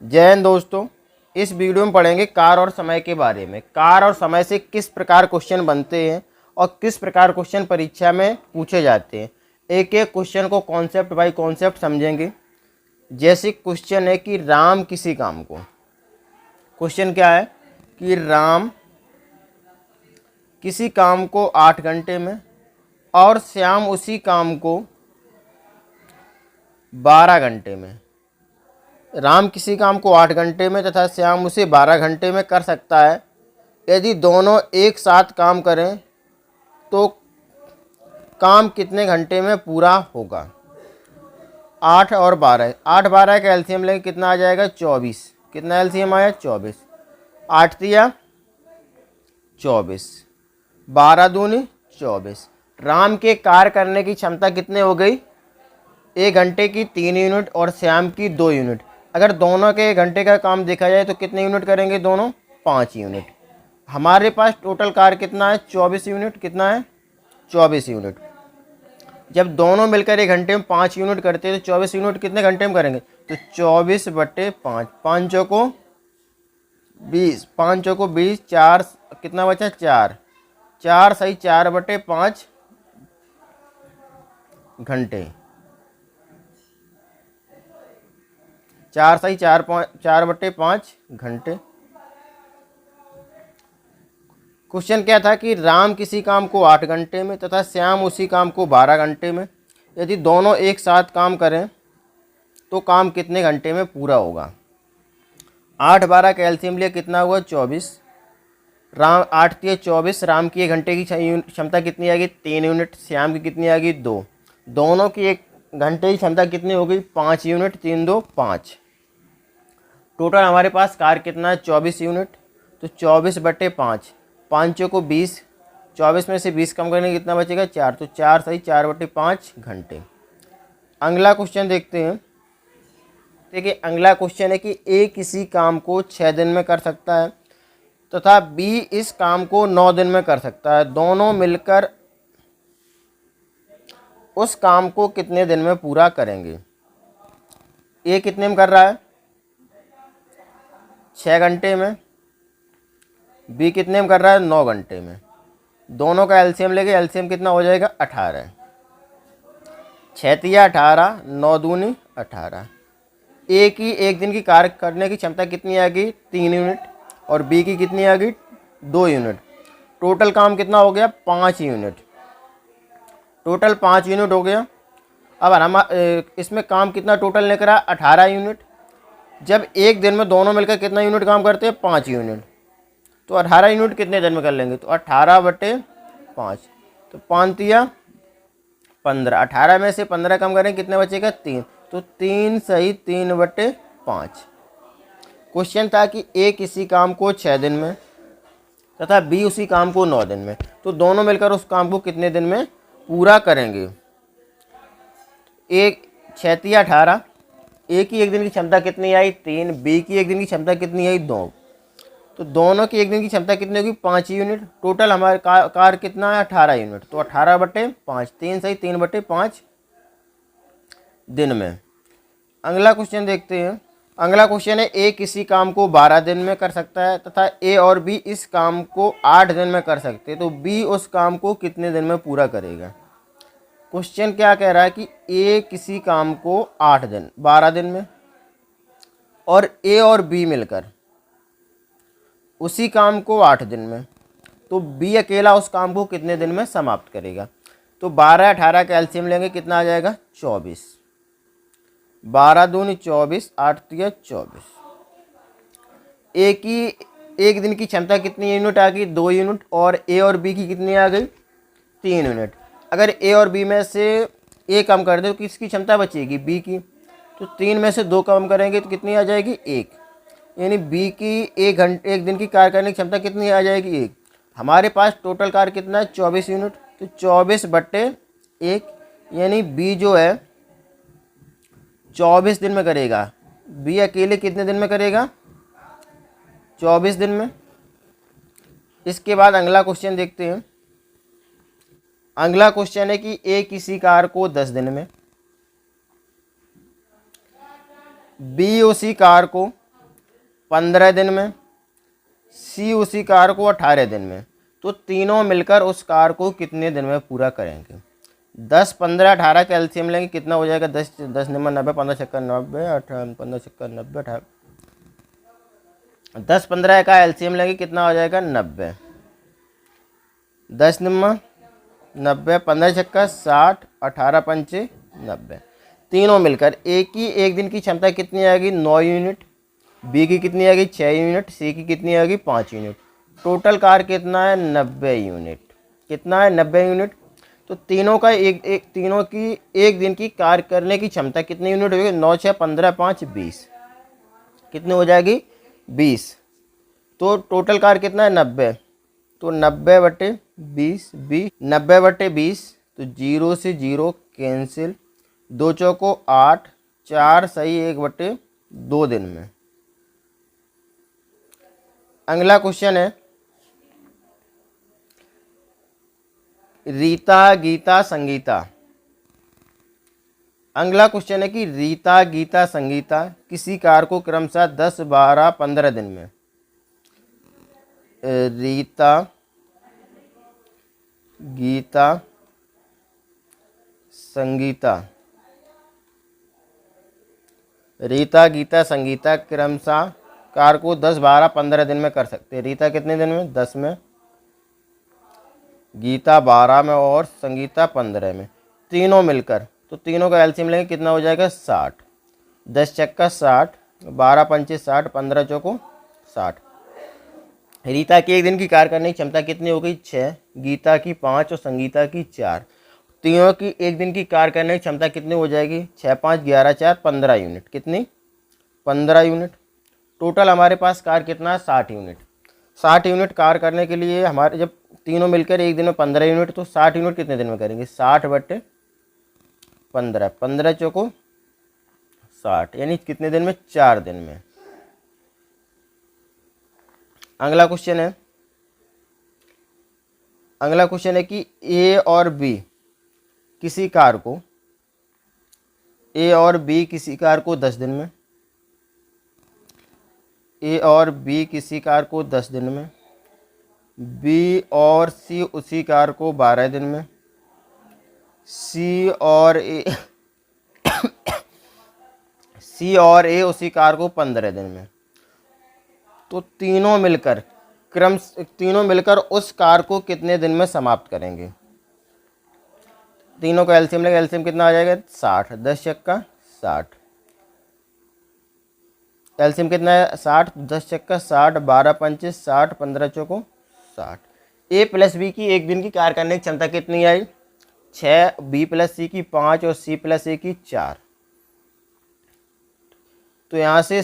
जय हिंद दोस्तों। इस वीडियो में पढ़ेंगे कार और समय के बारे में। कार और समय से किस प्रकार क्वेश्चन बनते हैं और किस प्रकार क्वेश्चन परीक्षा में पूछे जाते हैं। एक एक क्वेश्चन को कॉन्सेप्ट बाय कॉन्सेप्ट समझेंगे। जैसे क्वेश्चन है कि राम किसी काम को, क्वेश्चन क्या है कि राम किसी काम को 8 घंटे में और श्याम उसी काम को 12 घंटे में। राम किसी काम को 8 घंटे में तथा श्याम उसे 12 घंटे में कर सकता है। यदि दोनों एक साथ काम करें तो काम कितने घंटे में पूरा होगा। 8 और 12, 8 12 का एलसीएम लेंगे कितना आ जाएगा 24। कितना एलसीएम आया 24। 8 तिया 24, 12 दूनी 24। राम के कार्य करने की क्षमता कितने हो गई, 1 घंटे की 3 यूनिट और श्याम की 2 यूनिट। अगर दोनों के 1 घंटे का काम देखा जाए तो कितने यूनिट करेंगे दोनों, 5 यूनिट। हमारे पास टोटल कार्य कितना है 24 यूनिट। कितना है 24 यूनिट। जब दोनों मिलकर 1 घंटे में 5 यूनिट करते हैं तो 24 यूनिट कितने घंटे में करेंगे, तो 24/5, 5 चौको 20, 5 चौको 20, 4 कितना बचा 4, 4 सही 4/5 घंटे, 4 सही 4/5 घंटे। क्वेश्चन क्या था कि राम किसी काम को 8 घंटे में तथा श्याम उसी काम को 12 घंटे में। यदि दोनों एक साथ काम करें तो काम कितने घंटे में पूरा होगा। 8 12 का एलसीएम लिया कितना हुआ 24। राम 8 3 24, राम की 1 घंटे की क्षमता कितनी आ गई 3 यूनिट, श्याम की कितनी आ गई 2। दोनों की 1 घंटे की क्षमता कितनी हो गई 5 यूनिट, 3 2 5। टोटल हमारे पास कार्य कितना है 24 यूनिट। तो 24/5, 5 को 20, 24 में से 20 कम करने कितना बचेगा 4, तो 4 सही 4/5 घंटे। अगला क्वेश्चन देखते हैं। देखिए अगला क्वेश्चन है कि ए किसी काम को 6 दिन में कर सकता है तथा बी इस काम को 9 दिन में कर सकता है। दोनों मिलकर उस काम को कितने दिन में पूरा करेंगे। ए कितने में कर रहा है 6 घंटे में, बी कितने में कर रहा है 9 घंटे में। दोनों का एलसीएम लेके एलसीएम कितना हो जाएगा 18। 6 तिया 18, 9 दूनी 18। ए की 1 दिन की कार्य करने की क्षमता कितनी आ गई 3 यूनिट और बी की कितनी आ गई 2 यूनिट। टोटल काम कितना हो गया 5 यूनिट। टोटल 5 यूनिट हो गया। अब हम इसमें काम कितना टोटल निकला 18 यूनिट। जब एक दिन में दोनों मिलकर कितना यूनिट काम करते हैं 5 यूनिट, तो 18 यूनिट कितने दिन में कर लेंगे, तो 18/5, तो 5 तिया 15। 18 में से 15 कम करें कितने बचेगा 3, तो 3 सही 3/5। क्वेश्चन था कि ए किसी काम को 6 दिन में तथा बी उसी काम को 9 दिन में, तो दोनों मिलकर उस काम को कितने दिन में पूरा करेंगे। एक 6 तिया 18, ए की 1 दिन की क्षमता कितनी आई 3, बी की 1 दिन की क्षमता कितनी आई 2, तो दोनों की 1 दिन की क्षमता कितनी होगी 5 यूनिट। टोटल हमारे कार कितना है 18 यूनिट, तो 18/5, 3 सही 3/5 दिन में। अगला क्वेश्चन देखते हैं। अगला क्वेश्चन है ए किसी काम को 12 दिन में कर सकता है तथा ए और बी इस काम को 8 दिन में कर सकते हैं, तो बी उस काम को कितने दिन में पूरा करेगा। क्वेश्चन क्या कह रहा है कि ए किसी काम को 8 दिन 12 दिन में और ए और बी मिलकर उसी काम को 8 दिन में, तो बी अकेला उस काम को कितने दिन में समाप्त करेगा। तो 12 18 का एलसीएम लेंगे कितना आ जाएगा 24। 12 दूनी 24, 8 तिया 24। ए की 1 दिन की क्षमता कितनी यूनिट आ गई 2 यूनिट और ए और बी की कितनी आ गई 3 यूनिट। अगर ए और बी में से ए कम कर दे तो किसकी क्षमता बचेगी बी की, तो 3 में से 2 कम करेंगे तो कितनी आ जाएगी 1, यानी बी की 1 दिन की कार्य करने की क्षमता कितनी आ जाएगी 1। हमारे पास टोटल कार्य कितना है 24 यूनिट, तो 24/1, यानी बी जो है 24 दिन में करेगा। बी अकेले कितने दिन में करेगा 24 दिन में। इसके बाद अगला क्वेश्चन देखते हैं। अगला क्वेश्चन है कि ए किसी कार को 10 दिन में, बी उसी कार को 15 दिन में, सी उसी कार को 18 दिन में। तो तीनों मिलकर उस कार को कितने दिन में पूरा करेंगे? 10, 15, 18 का एलसीएम लेंगे, कितना हो जाएगा? 10 10 निम्न 90, 15 छक्का 90, 18 15 छक्का 90, 18 10 15 का एलसीएम लेंगे, कितना हो जाएगा? 90। 10 निम्न 90, 15 छक्का 60, 18 पंचे 90। तीनों मिलकर एक दिन की क्षमता कितनी आएगी? 9 यूनिट। बी की कितनी आएगी? 6 यूनिट। सी की कितनी आएगी? 5 यूनिट। टोटल कार कितना है? 90 यूनिट। कितना है? 90 यूनिट। तो तीनों का तीनों की एक दिन की कार करने की क्षमता कितनी यूनिट होगी? 9 6 15 5 20। कितनी हो जाएगी? 20। तो टोटल कार कितना है? 90। तो 90/20, 90/20। तो 0 से 0 कैंसिल, 2 चौको 8, 4 सही 1/2 दिन में। अगला क्वेश्चन है रीता, गीता, संगीता। अगला क्वेश्चन है कि रीता, गीता, संगीता किसी कार को क्रमशः 10, 12, 15 दिन में। रीता, गीता, संगीता, रीता, गीता, संगीता क्रमशः कार को 10, 12, 15 दिन में कर सकते हैं। रीता कितने दिन में? 10 में, गीता 12 में और संगीता 15 में। तीनों मिलकर, तो तीनों का एलसीएम लेंगे, कितना हो जाएगा? 60। 10 चक्का 60, 12 पंचे 60, 15 चौको 60। रीता की एक दिन की कार करने की क्षमता कितनी हो गई? 6। गीता की 5 और संगीता की 4। तीनों की एक दिन की कार करने की क्षमता कितनी हो जाएगी? 6 5 11 4 15 यूनिट। कितनी? 15 यूनिट। टोटल हमारे पास कार कितना है? 60 यूनिट। 60 यूनिट कार करने के लिए हमारे जब तीनों मिलकर एक दिन में 15 यूनिट, तो 60 यूनिट कितने दिन में करेंगे? 60/15, 15 चौको 60, यानी कितने दिन में? 4 दिन में। अगला क्वेश्चन है कि ए और बी किसी कार को 10 दिन में, ए और बी किसी कार को 10 दिन में, बी और सी उसी कार को 12 दिन में, सी और ए उसी कार को 15 दिन में। तो तीनों मिलकर उस कार को कितने दिन में समाप्त करेंगे? तीनों का एलसीएम लेंगे, एलसीएम कितना आ जाएगा? 60। 10 चक्का 60, एलसीएम कितना है? 60। 10 चक्का 60, 12 पंचे 60, 15 चौको 60। ए प्लस बी की एक दिन की कार करने की क्षमता कितनी आई? 6। बी प्लस सी की 5 और सी प्लस ए की 4। तो यहाँ से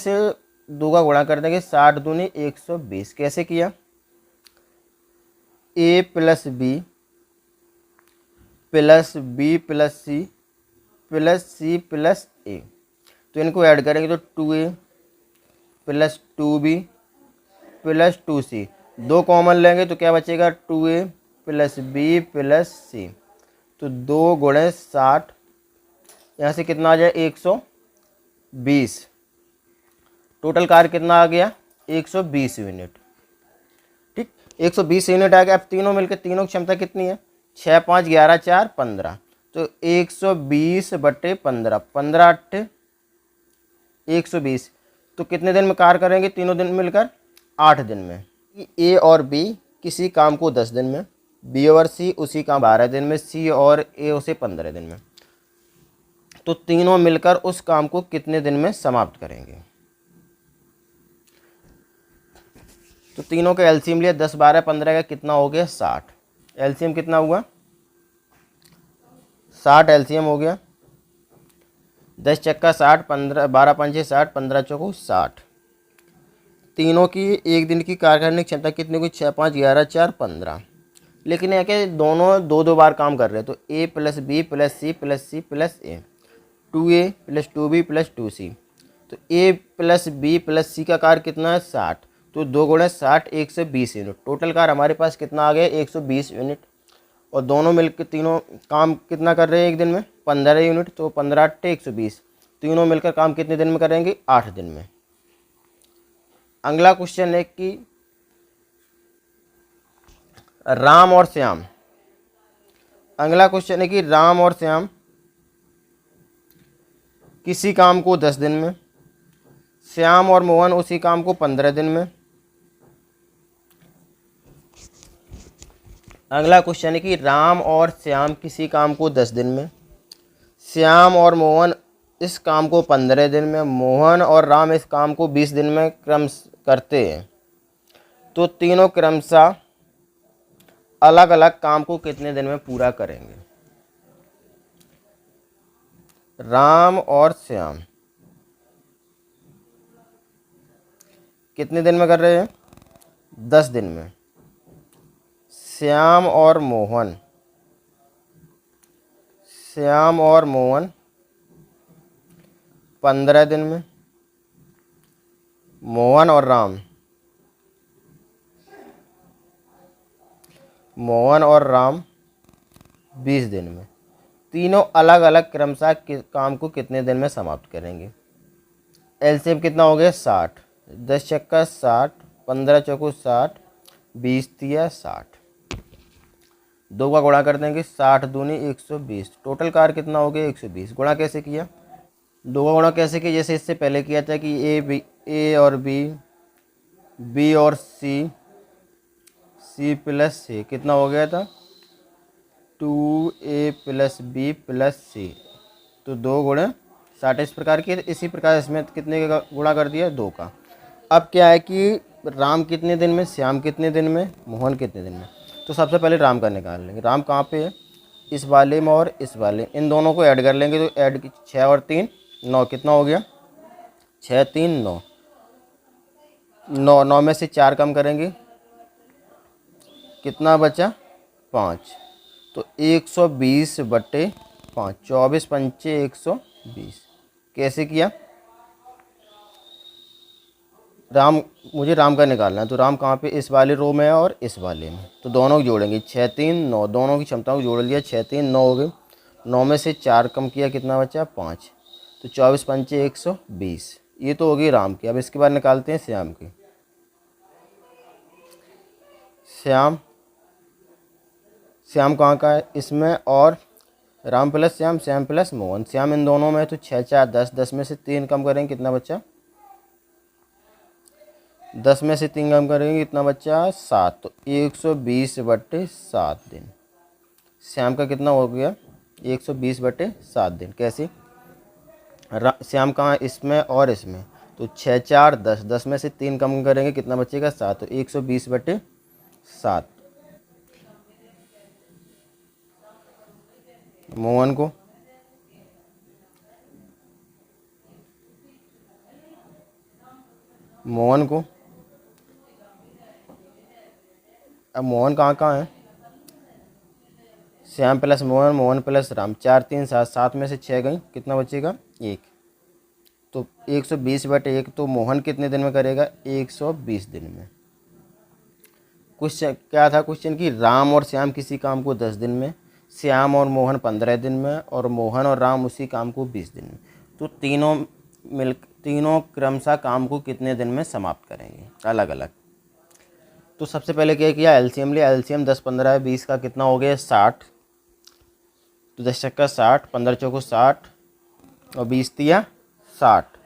2 का गुणा कर देंगे, 60 दूनी 120। कैसे किया? A plus B plus B plus C plus A. तो इनको ऐड करेंगे तो 2a plus 2b plus 2c। 2 common लेंगे तो क्या बचेगा? 2a प्लस बी प्लस सी। तो 2 गुणे 60, यहाँ से कितना आ जाए? 120। टोटल कार कितना आ गया? 120 यूनिट। ठीक, 120 यूनिट आ गया। अब तीनों मिलकर तीनों की क्षमता कितनी है? 6 5 11 4 15। तो 120/15, 15 8 120। तो कितने दिन में कार करेंगे तीनों दिन मिलकर? 8 दिन में। ए और बी किसी काम को 10 दिन में, बी और सी उसी काम 12 दिन में, सी और ए उसे 15 दिन में। तो तीनों मिलकर उस काम को कितने दिन में समाप्त करेंगे? तो तीनों का एलसीएम लिया, 10 12 15 का कितना हो गया? 60। एलसीएम कितना हुआ? 60 एलसीएम हो गया। 10 चक्का 60, 15 12 पंचे 60, 15 चौको 60। तीनों की एक दिन की कार करने की क्षमता कितनी होगी? 6 5 11 4 15। लेकिन यह कि दोनों 2 बार काम कर रहे हैं, तो A plus B plus C plus A, 2a plus 2b plus 2c। तो A plus B plus C का कार कितना है? 60। तो 2 गुणे 60, 120 यूनिट। टोटल कार हमारे पास कितना आ गया? 120 यूनिट। और दोनों मिलकर तीनों काम कितना कर रहे हैं एक दिन में? 15 यूनिट। तो 15 8 120। तीनों मिलकर काम कितने दिन में करेंगे? 8 दिन में। अगला क्वेश्चन है कि राम और श्याम, अगला क्वेश्चन है कि राम और श्याम किसी काम को 10 दिन में, श्याम और मोहन उसी काम को 15 दिन में। अगला क्वेश्चन है कि राम और श्याम किसी काम को 10 दिन में, श्याम और मोहन इस काम को 15 दिन में, मोहन और राम इस काम को 20 दिन में क्रम करते हैं, तो तीनों क्रमशः अलग अलग काम को कितने दिन में पूरा करेंगे। राम और श्याम कितने दिन में कर रहे हैं? 10 दिन में। श्याम और मोहन 15 दिन में, मोहन और राम 20 दिन में। तीनों अलग अलग क्रमशः काम को कितने दिन में समाप्त करेंगे। एलसीएम कितना हो गया? 60। 10 चक्का 60, 15 चौको 60, 20 तिया 60। दो का गुणा कर देंगे, 60 दूनी 120। टोटल कार कितना हो गया? 120। गुणा कैसे किया? दो का गुणा कैसे किया? जैसे इससे पहले किया था कि ए और बी और सी प्लस सी कितना हो गया था? 2a प्लस बी प्लस सी। तो 2 गुणे 60 इस प्रकार की। इसी प्रकार इसमें कितने का गुणा कर दिया? 2 का। अब क्या है कि राम कितने दिन में, श्याम कितने दिन में, मोहन कितने दिन में। तो सबसे पहले राम का निकाल लेंगे। राम कहाँ पे है? इस वाले में और इस वाले, इन दोनों को ऐड कर लेंगे। तो ऐड 6 और 3 9 कितना हो गया? 6 3 9। 9 में से 4 कम करेंगे, कितना बचा? 5। तो 120/5, 24 पंचे 120। कैसे किया? मुझे राम का निकालना है। तो राम कहाँ पे? इस वाले रो में है और इस वाले में। तो दोनों को जोड़ेंगे, 6 3 9। दोनों की क्षमताओं को जोड़ लिया, 6 3 9 हो गए। 9 में से 4 कम किया, कितना बचा? 5। तो 24 पंचे 120। ये तो होगी राम की। अब इसके बाद निकालते हैं श्याम की। श्याम कहाँ का है? इसमें। और राम प्लस श्याम, श्याम प्लस मोहन। श्याम इन दोनों में है, तो 6 4 10। 10 में से 3 कम करेंगे, कितना बचा? 10 में से 3 कम करेंगे, कितना बचा? 7। तो 120/7 दिन। श्याम का कितना हो गया? 120/7 दिन। कैसे? श्याम कहाँ? इसमें और इसमें। तो 6 4 10। 10 में से 3 कम करेंगे, कितना बचेगा? 7। तो 120/7। मोहन को अब मोहन कहाँ है? Shyam plus Mohan, Mohan plus Ram. 4 3 7। 7 में से 6 गई, कितना बचेगा? 1। तो 120/1। तो मोहन कितने दिन में करेगा? 120 दिन में। क्वेश्चन क्या था? क्वेश्चन कि राम और श्याम किसी काम को 10 दिन में, श्याम और मोहन 15 दिन में, और मोहन और राम उसी काम को 20 दिन में। तो तीनों क्रमशः काम को कितने दिन में समाप्त करेंगे अलग अलग। तो सबसे पहले क्या किया? एलसीएम लिया। एलसीएम 10 15 20 का कितना हो गया? 60। तो 10 चक्का 60, 15 चौको 60 और 20 तिया 60।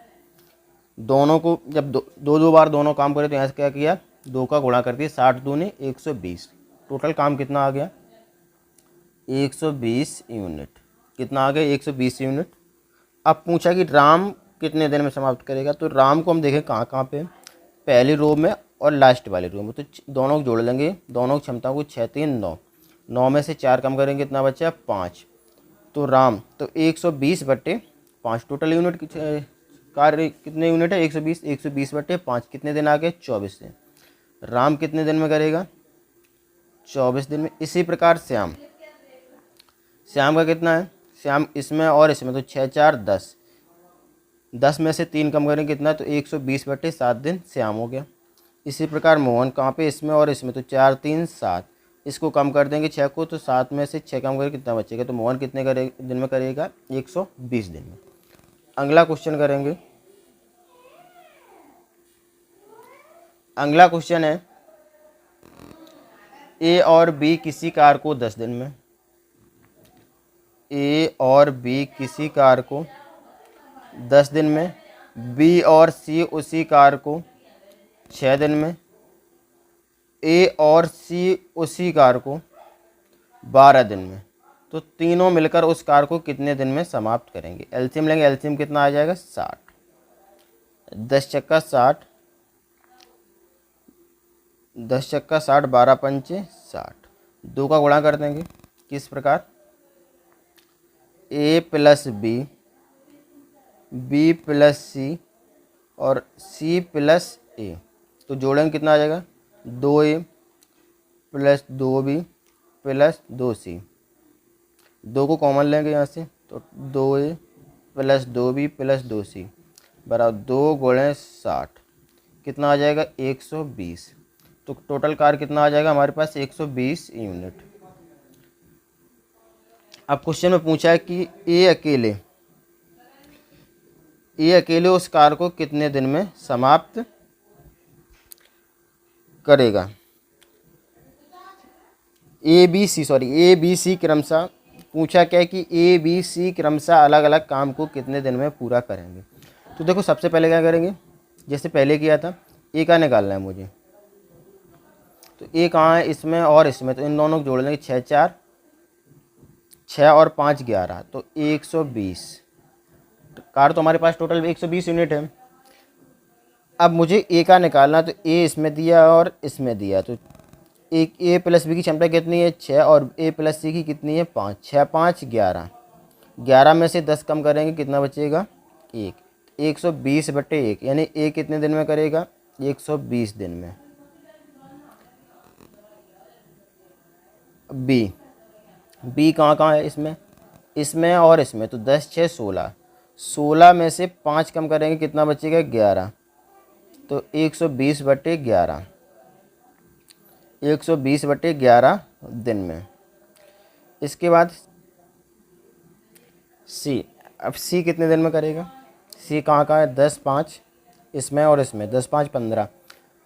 दोनों को जब दो बार दोनों काम करे तो यहाँ से क्या किया? 2 का गुणा कर दिया। 60 दूनी 120। टोटल काम कितना आ गया? 120 यूनिट। कितना आ गया? 120 यूनिट। अब पूछा कि राम कितने दिन में समाप्त करेगा। तो राम को हम देखें कहाँ पे? पहली रो में और लास्ट वाली रो में। तो दोनों को जोड़ लेंगे, दोनों की क्षमता को। 6 3 9। 9 में से 4 कम करेंगे, कितना बचा? 5। तो राम तो 120/5। टोटल यूनिट कार्य कितने यूनिट है? 120। 120/5 कितने दिन आ गए? 24 दिन। राम कितने दिन में करेगा? 24 दिन में। इसी प्रकार श्याम का कितना है? श्याम इसमें और इसमें। तो 6 4 10। 10 में से 3 कम करेंगे, कितना? तो 120/7 दिन श्याम हो गया। इसी प्रकार मोहन कहाँ पे? इसमें और इसमें। तो 4 3 7। इसको कम कर देंगे 6 को, तो 7 में से 6 कम करेंगे, कितना बचेगा? तो मोहन कितने दिन में करेगा? 120 दिन में। अगला क्वेश्चन करेंगे। अगला क्वेश्चन है, ए और बी किसी कार को 10 दिन में, ए और बी किसी कार को 10 दिन में, बी और सी उसी कार को 6 दिन में, ए और सी उसी कार को 12 दिन में, तो तीनों मिलकर उस कार को कितने दिन में समाप्त करेंगे। एलसीएम लेंगे, एलसीएम कितना आ जाएगा 60, 10 चक्का 60, 10 चक्का 60, 12 पंचे 60, 2 का गुणा कर देंगे किस प्रकार, ए प्लस बी, बी प्लस सी और सी प्लस ए, तो जोड़ेंगे कितना आ जाएगा 2a plus 2b plus 2c, 2 को कॉमन लेंगे यहाँ से, तो 2a plus 2b plus 2c बराबर 2 गुणे 60, कितना आ जाएगा 120, तो टोटल कार कितना आ जाएगा हमारे पास 120 यूनिट। अब क्वेश्चन में पूछा है कि ए अकेले उस कार को कितने दिन में समाप्त करेगा। ए बी सी क्रमशः पूछा क्या है कि ए बी सी क्रमशः अलग अलग काम को कितने दिन में पूरा करेंगे। तो देखो सबसे पहले क्या करेंगे, जैसे पहले किया था, ए का निकालना है मुझे, तो ए कहाँ है इसमें और इसमें, तो इन दोनों को जोड़ लेंगे, 6 4 6 और 5 11, तो 120, तो कार तो हमारे पास टोटल 120 यूनिट है। अब मुझे ए का निकालना, तो ए इसमें दिया और इसमें दिया, तो एक ए प्लस बी की क्षमता कितनी है 6 और ए प्लस सी की कितनी है 5, 6 5 11, 11 में से 10 कम करेंगे कितना बचेगा 1, 120/1, यानी ए कितने दिन में करेगा 120 दिन में। बी कहाँ है इसमें और इसमें, तो 10 6 16, 16 में से 5 कम करेंगे कितना बचेगा 11, तो 120/11, 120/11 दिन में। इसके बाद सी, अब सी कितने दिन में करेगा, सी कहाँ है 10 5 इसमें और इसमें, 10 5 15,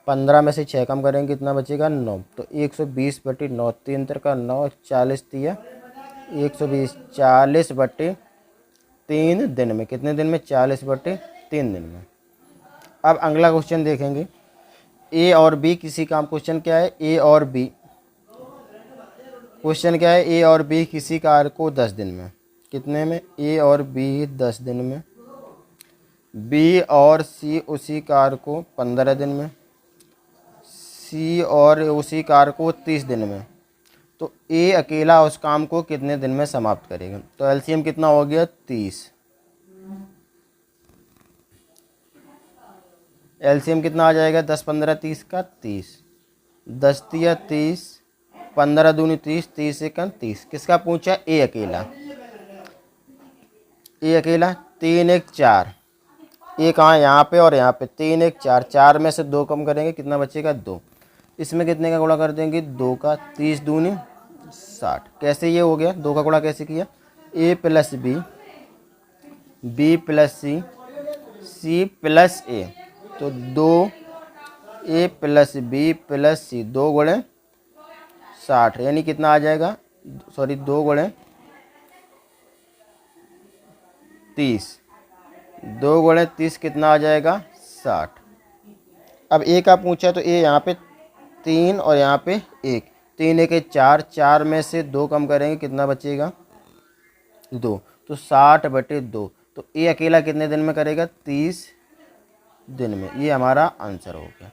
15 में से 6 कम करेंगे कितना बचेगा 9, तो 120/9, 3 का 9, 40 दिया 120, 40/3 दिन में, कितने दिन में 40/3 दिन में। अब अगला क्वेश्चन देखेंगे, ए और बी किसी काम, क्वेश्चन क्या है ए और बी, क्वेश्चन क्या है ए और बी किसी कार को 10 दिन में, कितने में ए और बी 10 दिन में, बी और सी उसी कार को 15 दिन में, सी और उसी कार को 30 दिन में, तो ए अकेला उस काम को कितने दिन में समाप्त करेगा। तो एलसीएम कितना हो गया 30, एलसीएम कितना आ जाएगा 10 15 30 का 30, 10 तिया 30, 15 दूनी 30, 30 1 30, किसका पूछा ए अकेला, 3 1 4, ए कहाँ है यहाँ पे और यहाँ पे, 3 1 4, 4 में से 2 कम करेंगे कितना बचेगा 2, इसमें कितने का गुणा कर देंगे 2 का, 30 दूनी 60, कैसे ये हो गया 2 का गुणा कैसे किया, A plus B, B plus C, C plus A, तो 2 ए प्लस बी प्लस सी, 2 गुणे 60, यानी कितना आ जाएगा 2 गुणे 30, 2 गुणे 30 कितना आ जाएगा 60। अब ए का पूछा, तो ए यहाँ पे 3 और यहाँ पे 1, 3 1 4, 4 में से 2 कम करेंगे कितना बचेगा 2, तो 60/2, तो ए अकेला कितने दिन में करेगा 30 दिन में। ये हमारा आंसर हो गया।